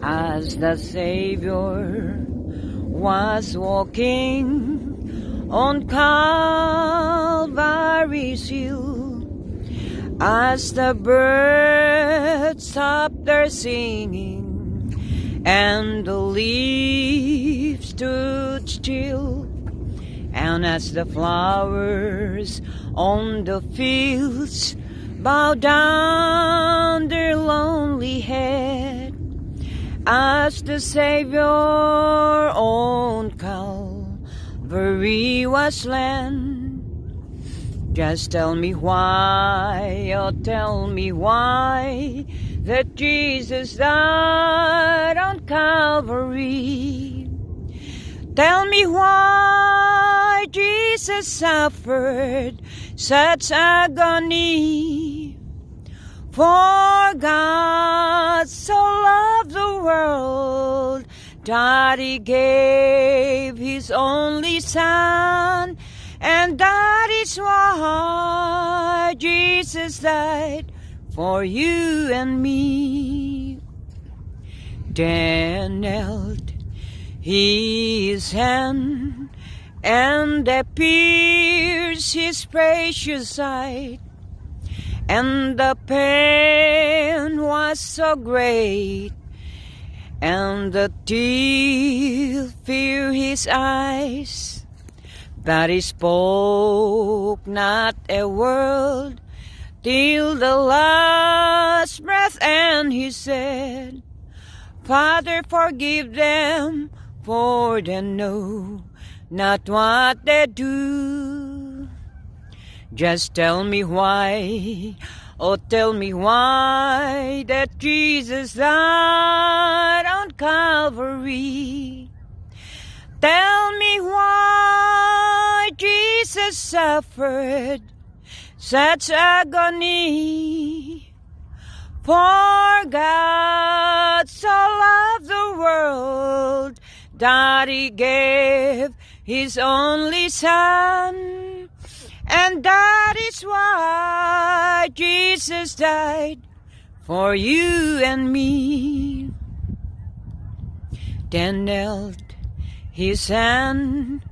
as the Savior was walking on Calvary's hill, as the birds stopped their singing and the leaves stood still, and as the flowers on the fields bowed down their lonely head, as the Savior on Calvary was slain. Just tell me why, oh tell me why, that Jesus died on Calvary. Tell me why Jesus suffered such agony. For God so loved the world that He gave His only Son, and that is why Jesus died for you and me. Then knelt His hand, and they pierced His precious side, and the pain was so great, and the tears filled His eyes, but He spoke not a word till the last breath, and He said, Father, forgive them, for they know not what they do. Just tell me why, oh tell me why, that Jesus died on Calvary. Tell me why Jesus suffered such agony. For God so loved the world that He gave His only Son, and that is why Jesus died for you and me. Then knelt His hand,